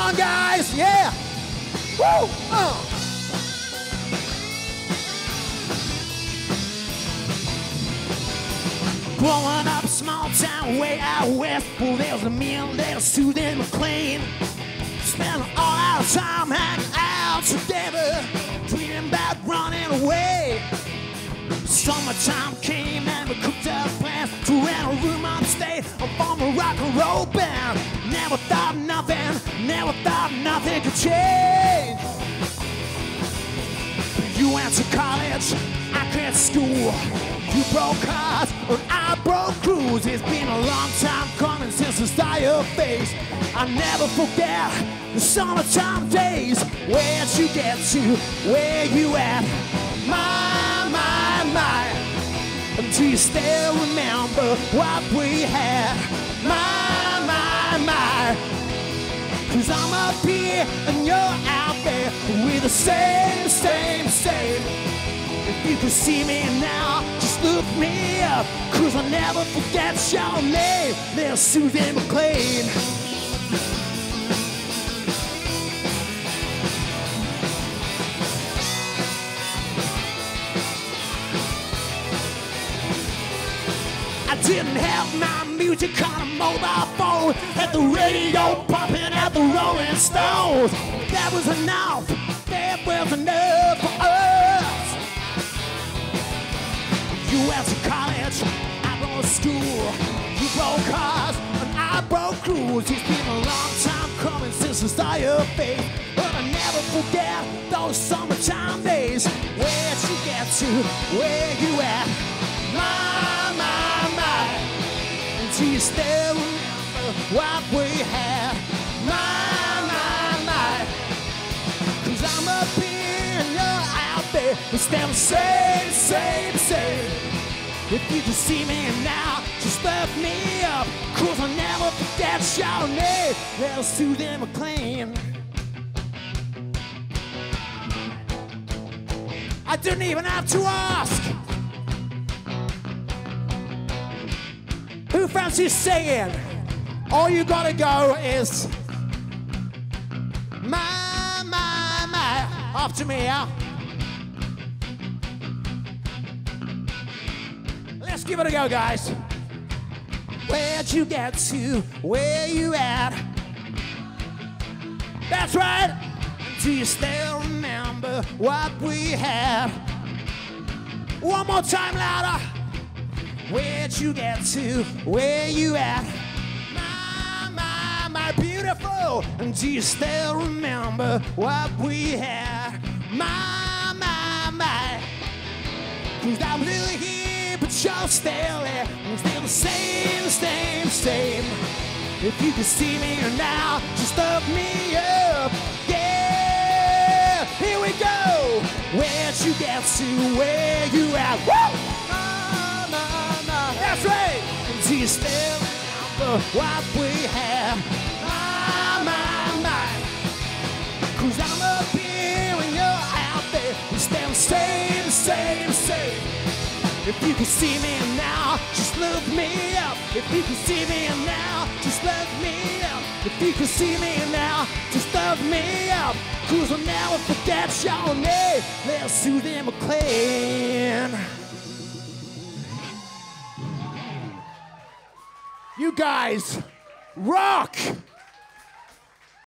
on, guys, yeah. Woo! Growing up small town way out west, well, there's a mean little Suzie McLean. Spent all our time hanging out together, dreaming about running away. Summertime came and we cooked up plans to rent a room on stage and form a rock and roll band. Never thought nothing could change. You went to college, I quit school. You broke hearts and I broke crews. It's been a long time coming since the start of face. I never forget the summertime days. Where'd you get to? Where you at? My. And do you still remember what we had? My. Cause I'm up here and you're out there with the same. If you could see me now, just look me up. Cause I'll never forget your name, little Suzie McLean. I didn't have my music on a mobile phone, had the radio pumping at the Rolling Stones. That was enough for us. You went to college, I went to school. You broke cars and I broke crews. It's been a long time coming since the start of faith, but I never forget those summertime days. Where'd you get to? Where you at? My. Do you still remember what we had? My. Cause I'm up here and you're out there. It's still the same. If you can see me now, just lift me up. Cause I'll never forget your name, little Suzie McLean. I didn't even have to ask. Who fancies singing? All you gotta go is my. After me, yeah? Let's give it a go, guys. Where'd you get to? Where you at? That's right. Do you still remember what we had? One more time, louder. Where'd you get to? Where you at? My beautiful. And do you still remember what we had? My. Cause I'm still here, but you're still there. I'm still the same. If you can see me now, just lift me up. Yeah, here we go. Where'd you get to? Where you at? Woo! That's right. And do you still remember what we had? My. Cause I'm up here and you're out there. We stand the same. If you can see me now, just lift me up. If you can see me now, just lift me up. If you can see me now, just lift me up. Cause I'll never forget your name, little Suzie McLean. You guys rock!